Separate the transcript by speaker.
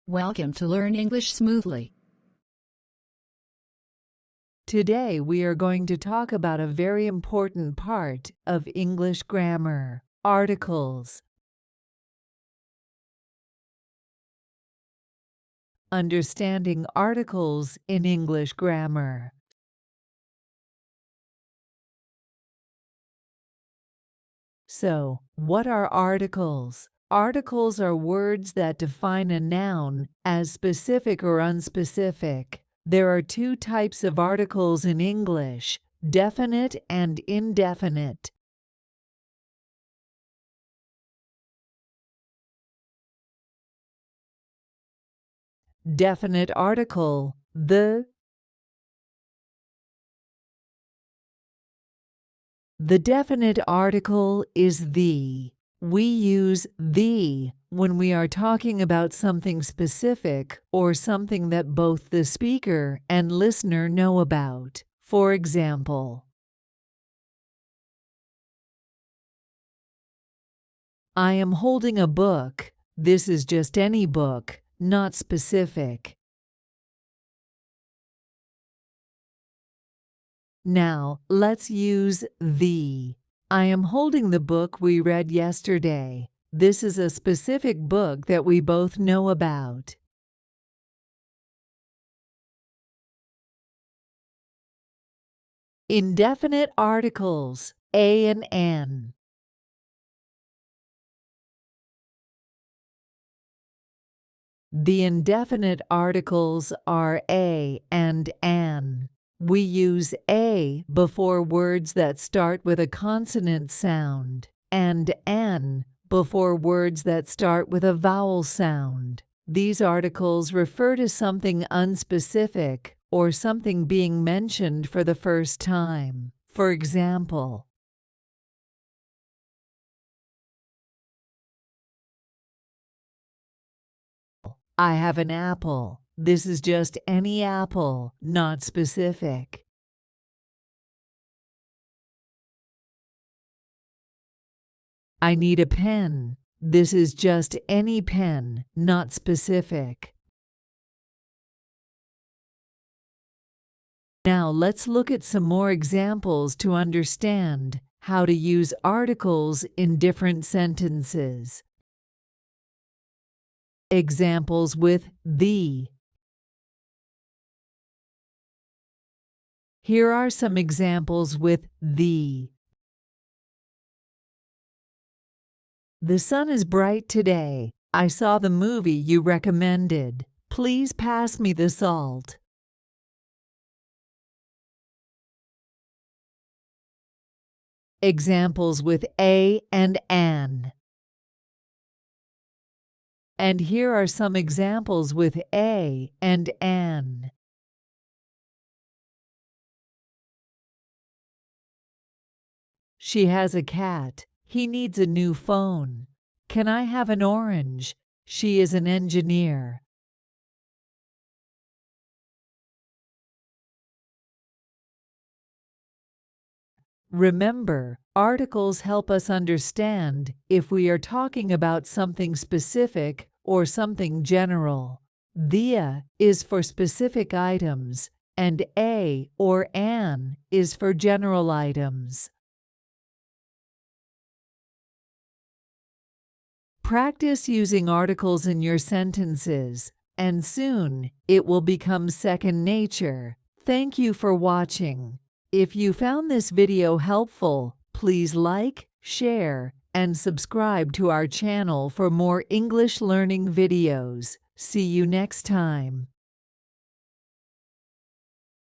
Speaker 1: Welcome to Learn English Smoothly.
Speaker 2: Today we are going to talk about a very important part of English grammar: articles. Understanding articles in English grammar. So, what are articles? Articles are words that define a noun as specific or unspecific. There are two types of articles in English: definite and indefinite. Definite article: the. The definite article is the. We use the when we are talking about something specific or something that both the speaker and listener know about. For example, I am holding a book. This is just any book, not specific. Now, let's use the. I am holding the book we read yesterday. This is a specific book that we both know about. Indefinite articles: a and an. The indefinite articles are a and an. We use a before words that start with a consonant sound, and an before words that start with a vowel sound. These articles refer to something unspecific or something being mentioned for the first time. For example, I have an apple. This is just any apple, not specific. I need a pen. This is just any pen, not specific. Now let's look at some more examples to understand how to use articles in different sentences. Examples with the. Here are some examples with the. The sun is bright today. I saw the movie you recommended. Please pass me the salt. Examples with a and an. And here are some examples with a and an. She has a cat. He needs a new phone. Can I have an orange? She is an engineer. Remember, articles help us understand if we are talking about something specific or something general. The is for specific items, and a or an is for general items. Practice using articles in your sentences, and soon it will become second nature. Thank you for watching. If you found this video helpful, please like, share, and subscribe to our channel for more English learning videos. See you next time.